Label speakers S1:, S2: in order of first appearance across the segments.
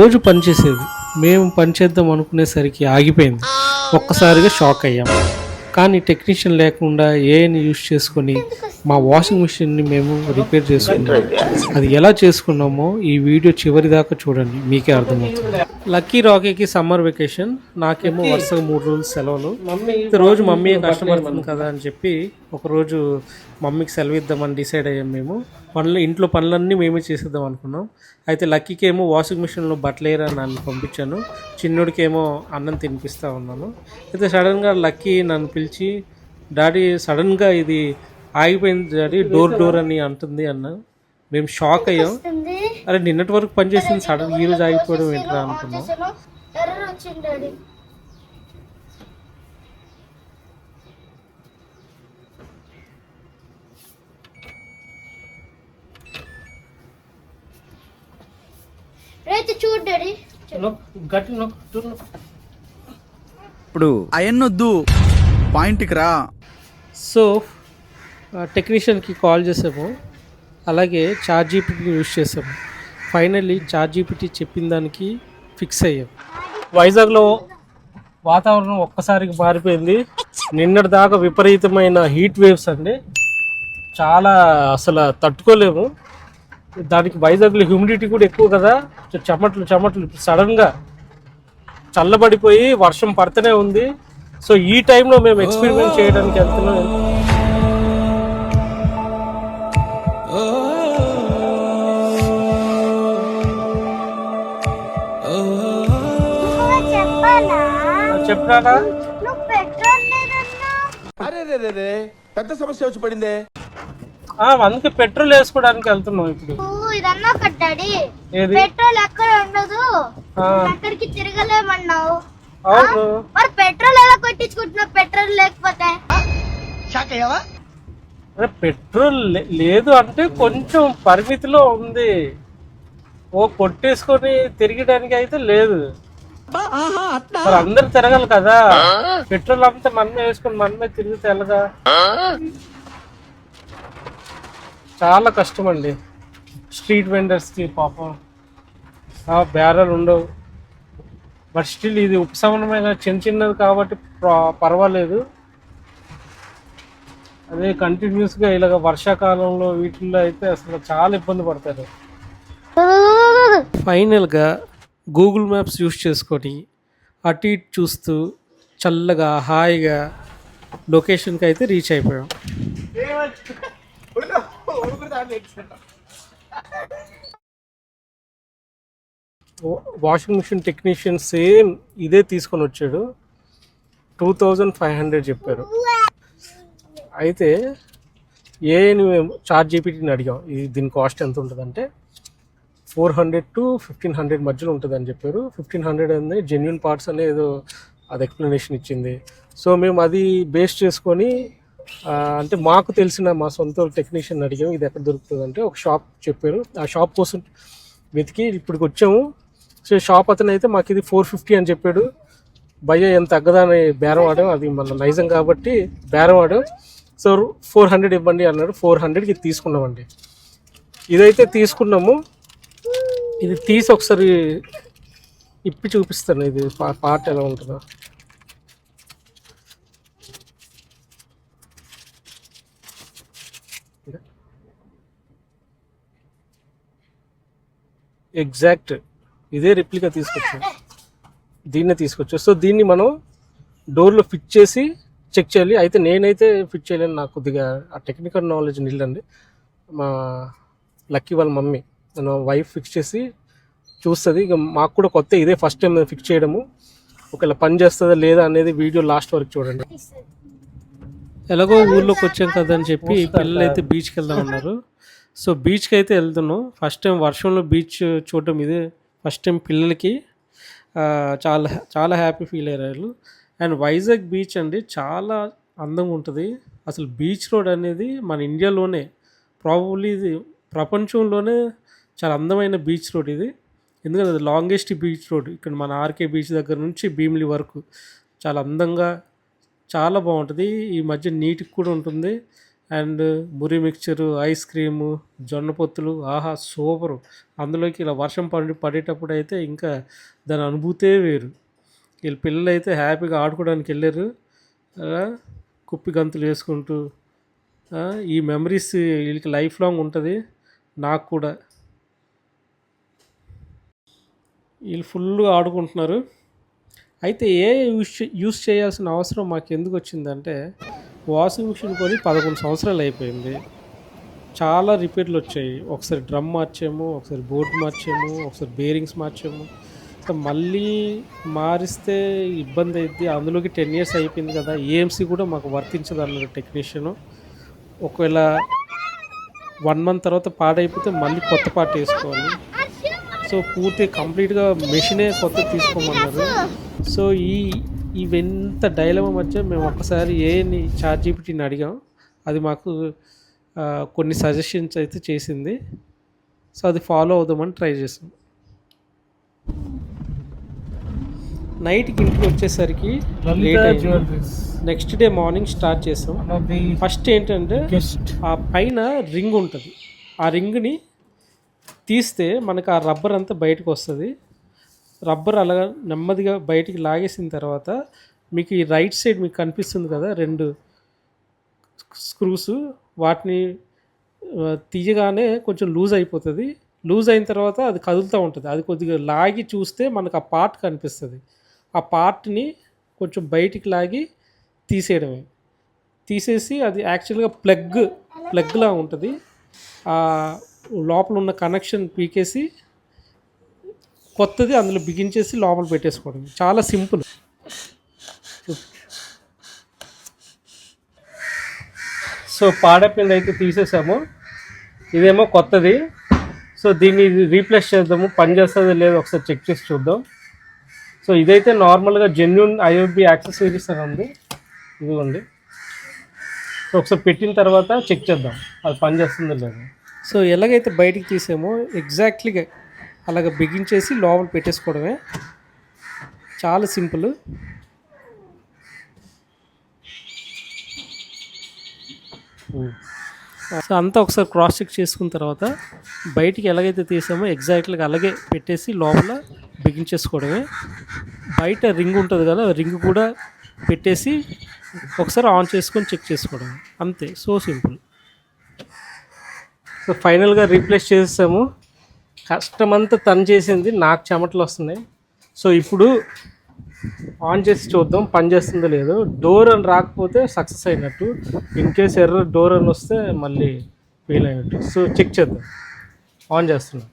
S1: రోజు పనిచేసేది. మేము పనిచేద్దాం అనుకునేసరికి ఆగిపోయింది. ఒక్కసారిగా షాక్ అయ్యాం. కానీ టెక్నీషియన్ లేకుండా ఏఐని యూజ్ చేసుకొని మా వాషింగ్ మిషన్‌ని మేము రిపేర్ చేసుకున్నాం. అది ఎలా చేసుకున్నామో ఈ వీడియో చివరి దాకా చూడండి, మీకే అర్థమవుతుంది. లక్కీ రాకీకి సమ్మర్ వెకేషన్, నాకేమో వరుసగా 3 రోజులు సెలవులు. రోజు మమ్మీ కష్టపడుతుంది కదా అని చెప్పి ఒకరోజు మమ్మీకి సెలవు ఇద్దామని డిసైడ్ అయ్యాం. మేము ఇంట్లో పనులన్నీ మేమే చేసేద్దాం అనుకున్నాం. అయితే లక్కీకి ఏమో వాషింగ్ మిషన్లో బట్టలు వేయరా నన్ను పంపించాను, చిన్నోడికి ఏమో అన్నం తినిపిస్తూ ఉన్నాను. అయితే సడన్గా లక్కీ నన్ను పిలిచి, డాడీ సడన్గా ఇది ఆగిపోయింది డాడీ, డోర్ అని అంటుంది అన్న. మేము షాక్ అయ్యాం. అరే నిన్నటి వరకు పనిచేసింది సడన్ ఈ రోజు ఆగిపోవడం ఏంట్రా అనుకున్నాం.
S2: ఇప్పుడు అయన్నొద్దు, పాయింట్కి రా.
S1: సో టెక్నీషియన్కి కాల్ చేసాము, అలాగే చాట్‌జీపీటీని యూజ్ చేసాము. ఫైనల్లీ చాట్‌జీపీటీ చెప్పిన దానికి ఫిక్స్ అయ్యాం. వైజాగ్లో వాతావరణం ఒక్కసారికి మారిపోయింది. నిన్నటి దాకా విపరీతమైన హీట్ వేవ్స్ అండి, చాలా అసలు తట్టుకోలేము. దానికి వైజాగ్లో హ్యూమిడిటీ కూడా ఎక్కువ కదా, చెమటలు సడన్గా చల్లబడిపోయి వర్షం పడుతూనే ఉంది. సో ఈ టైంలో మేము ఎక్స్పెరిమెంట్ చేయడానికి వెళ్తున్నాం. చెప్పానా?
S3: పెద్ద సమస్య వచ్చి పడిందే.
S1: అందుకే పెట్రోల్ వేసుకోవడానికి వెళ్తున్నాం ఇప్పుడు.
S4: పెట్రోల్ ఎక్కడ ఉండదు, అక్కడికి తిరగలేమన్నావు.
S1: అవును,
S4: మరి పెట్రోల్ ఎలా కొట్టించుకుంటున్నావు పెట్రోల్ లేకపోతే?
S1: పెట్రోల్ లేదు అంటే కొంచెం పరిమితిలో ఉంది. కొట్టేసుకొని తిరగడానికి అయితే లేదు. మరి అందరు తిరగాలి కదా, పెట్రోల్ అంతా మనమే వేసుకొని మనమే తిరిగితే ఎలాగా? చాలా కష్టం అండి స్ట్రీట్ వెండర్స్కి. పాపం బేరాలు ఉండవు, బట్ స్టిల్ ఇది ఉపశమనమైన చిన్నది కాబట్టి పర్వాలేదు. అదే కంటిన్యూస్గా ఇలాగ వర్షాకాలంలో వీటిల్లో అయితే అసలు చాలా ఇబ్బంది పడతారు. ఫైనల్గా గూగుల్ మ్యాప్స్ యూస్ చేసుకొని అటు ఇటు చూస్తూ చల్లగా హాయిగా లొకేషన్కి అయితే రీచ్ అయిపోయాం. వాషింగ్ మిషన్ టెక్నీషియన్ సేమ్ ఇదే తీసుకొని వచ్చాడు. 2500 చెప్పారు. అయితే ఏని చాట్‌జీపీటీని అడిగాం, దీని కాస్ట్ ఎంత ఉంటుందంటే 400 to 1500 మధ్యలో ఉంటుందని చెప్పారు. 1500 అనేది జెన్యున్ పార్ట్స్ అనేది అది ఎక్స్ప్లెనేషన్ ఇచ్చింది. సో మేము అది బేస్ చేసుకొని అంటే మాకు తెలిసిన మా సొంత టెక్నీషియన్ అడిగాము, ఇది ఎక్కడ దొరుకుతుంది అంటే ఒక షాప్ చెప్పారు. ఆ షాప్ కోసం వెతికి ఇప్పటికి వచ్చాము. సో షాప్ అతను అయితే మాకు ఇది 450 అని చెప్పాడు. భయ్య ఎంత తగ్గదా అని బేరం ఆడాం, అది మన నైజం కాబట్టి బేరం ఆడాం. సో 400 ఇవ్వండి అన్నాడు. 400కి తీసుకున్నామండి. ఇదైతే తీసుకున్నాము. ఇది తీసి ఒకసారి ఇప్పి చూపిస్తాను, ఇది పార్ట్ ఎలా ఉంటుందో. ఎగ్జాక్ట్ ఇదే రిప్లికా తీసుకొచ్చాం, దీన్నే తీసుకొచ్చాం. సో దీన్ని మనం డోర్లో ఫిట్ చేసి చెక్ చేయాలి. అయితే నేనైతే ఫిట్ చేయలేను, నాకు కొద్దిగా ఆ టెక్నికల్ నాలెడ్జ్ నిల్లండి. మా లక్కీ వాళ్ళ మమ్మీ నన్ను వైఫ్ ఫిక్స్ చేసి చూస్తుంది. ఇక మాకు కూడా కొత్త, ఇదే ఫస్ట్ టైం ఫిక్స్ చేయడము. ఒకవేళ పని చేస్తుందా లేదా అనేది వీడియో లాస్ట్ వరకు చూడండి. ఎలాగో ఊళ్ళోకి వచ్చాం కదా అని చెప్పి పిల్లలు అయితే బీచ్కి వెళ్దామన్నారు. సో బీచ్కి అయితే వెళ్తున్నాం. ఫస్ట్ టైం వర్షంలో బీచ్ చూడటం ఇదే ఫస్ట్ టైం పిల్లలకి. చాలా చాలా హ్యాపీ ఫీల్ అయ్యారు. అండ్ వైజాగ్ బీచ్ అండి చాలా అందంగా ఉంటుంది. అసలు బీచ్ రోడ్ అనేది మన ఇండియాలోనే, ప్రాబబ్లీ ఇది ప్రపంచంలోనే చాలా అందమైన బీచ్ రోడ్ ఇది. ఎందుకంటే అది లాంగెస్ట్ బీచ్ రోడ్. ఇక్కడ మన ఆర్కే బీచ్ దగ్గర నుంచి భీమిలి వరకు చాలా అందంగా చాలా బాగుంటుంది. ఈ మధ్య నీట్గా కూడా ఉంటుంది. And Marri mixture, ice cream, జొన్న పొత్తులు, ఆహా సూపరు. అందులోకి ఇలా వర్షం పడేటప్పుడు అయితే ఇంకా దాని అనుభూతే వేరు. వీళ్ళ పిల్లలు అయితే హ్యాపీగా ఆడుకోవడానికి వెళ్ళారు, అలా కుప్పి గంతులు వేసుకుంటూ. ఈ మెమరీస్ వీళ్ళకి లైఫ్ లాంగ్ ఉంటుంది, నాకు కూడా. వీళ్ళు ఫుల్గా ఆడుకుంటున్నారు. అయితే యూస్ చేయాల్సిన అవసరం మాకు ఎందుకు వచ్చిందంటే, వాషింగ్ మిషన్ కొని 11 సంవత్సరాలు అయిపోయింది. చాలా రిపేర్లు వచ్చాయి. ఒకసారి డ్రమ్ మార్చాము, ఒకసారి బోర్డు మార్చాము, ఒకసారి బేరింగ్స్ మార్చాము. సో మళ్ళీ మారిస్తే ఇబ్బంది అయింది. అందులోకి 10 years అయిపోయింది కదా, ఏఎంసీ కూడా మాకు వర్తించదు అన్నారు టెక్నీషియను. ఒకవేళ 1 month తర్వాత పాడైపోతే మళ్ళీ కొత్త పార్ట్ వేసుకోవాలి. సో పూర్తి కంప్లీట్గా మెషినే కొత్త తీసుకోమన్నారు. సో ఇవెంత డైలమా మధ్య మేము ఒక్కసారి ఏని ChatGPTని అడిగాం. అది మాకు కొన్ని సజెషన్స్ అయితే చేసింది. సో అది ఫాలో అవుదామని ట్రై చేసాం. నైట్కి ఇంటికి వచ్చేసరికి లేట్ అయింది. నెక్స్ట్ డే మార్నింగ్ స్టార్ట్ చేసాం. ఫస్ట్ ఏంటంటే ఆ పైన రింగ్ ఉంటుంది, ఆ రింగ్ని తీస్తే మనకు ఆ రబ్బర్ అంతా బయటకు వస్తుంది. రబ్బర్ అలా నెమ్మదిగా బయటికి లాగేసిన తర్వాత మీకు ఈ రైట్ సైడ్ మీకు కనిపిస్తుంది కదా 2 స్క్రూస్, వాటిని తీయగానే కొంచెం లూజ్ అయిపోతుంది. లూజ్ అయిన తర్వాత అది కదులుతూ ఉంటుంది. అది కొద్దిగా లాగి చూస్తే మనకు ఆ పార్ట్ కనిపిస్తుంది. ఆ పార్ట్ని కొంచెం బయటికి లాగి తీసేయడమే. తీసేసి అది యాక్చువల్గా ప్లగ్లా ఉంటుంది. లోపల ఉన్న కనెక్షన్ పీకేసి కొత్తది అందులో బిగించేసి లోపల పెట్టేసుకోవడం. చాలా సింపుల్. సో పాడైపోయింది అయితే తీసేసాము. ఇదేమో కొత్తది. సో దీన్ని రీప్లేస్ చేద్దాము, పని చేస్తుందో లేదో ఒకసారి చెక్ చేసి చూద్దాం. సో ఇదైతే నార్మల్గా జెన్యూన్ ఐఓబి యాక్సెసరీస్ అని ఉంది, ఇదిగోండి. సో ఒకసారి పెట్టిన తర్వాత చెక్ చేద్దాం అది పని చేస్తుందో లేదో. సో ఎలాగైతే బయటికి తీసామో ఎగ్జాక్ట్లీగా అలాగ బిగించేసి లోపల పెట్టేసుకోవడమే. చాలా సింపుల్. సో అంతా ఒకసారి క్రాస్ చెక్ చేసుకున్న తర్వాత బయటికి ఎలాగైతే తీసామో ఎగ్జాక్ట్లీగా అలాగే పెట్టేసి లోపల బిగించేసుకోవడమే. బయట రింగ్ ఉంటుంది కదా, రింగ్ కూడా పెట్టేసి ఒకసారి ఆన్ చేసుకొని చెక్ చేసుకోవడమే, అంతే. So simple. సో ఫైనల్గా రీప్లేస్ చేసాము. కష్టమంతా తను చేసింది, నాకు చెమటలు వస్తున్నాయి. సో ఇప్పుడు ఆన్ చేసి చూద్దాం పని చేస్తుందో లేదో. డోర్ అని రాకపోతే సక్సెస్ అయినట్టు, ఇన్ కేస్ ఎర్రర్ డోర్ అని వస్తే మళ్ళీ ఫెయిల్ అయినట్టు. సో చెక్ చేద్దాం. ఆన్ చేస్తున్నాం.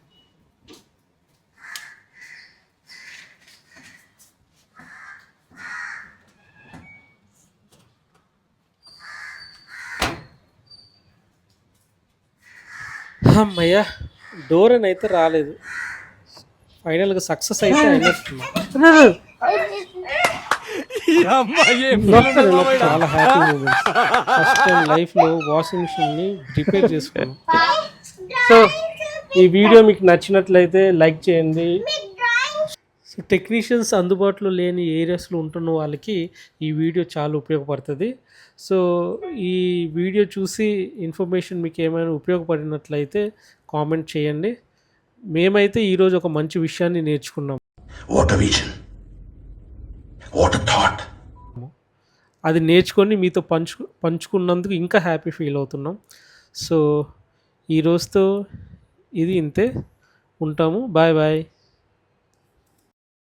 S1: అమ్మయ్యా, డోర్ అని అయితే రాలేదు. ఫైనల్గా సక్సెస్ అయితే అయినట్టున్నా. చాలా హ్యాపీ మూమెంట్స్. ఫస్ట్ టైం లైఫ్లో వాషింగ్ మిషన్ని రిపేర్ చేసుకున్నాం. సో ఈ వీడియో మీకు నచ్చినట్లయితే లైక్ చేయండి. సో టెక్నీషియన్స్ అందుబాటులో లేని ఏరియాస్లో ఉంటున్న వాళ్ళకి ఈ వీడియో చాలా ఉపయోగపడుతుంది. సో ఈ వీడియో చూసి ఇన్ఫర్మేషన్ మీకు ఏమైనా ఉపయోగపడినట్లయితే కామెంట్ చేయండి. మేమైతే ఈరోజు ఒక మంచి విషయాన్ని నేర్చుకున్నాం. అది నేర్చుకొని మీతో పంచుకున్నందుకు ఇంకా హ్యాపీ ఫీల్ అవుతున్నాం. సో ఈ రోజుతో ఇది ఇంతే. ఉంటాము. Bye bye.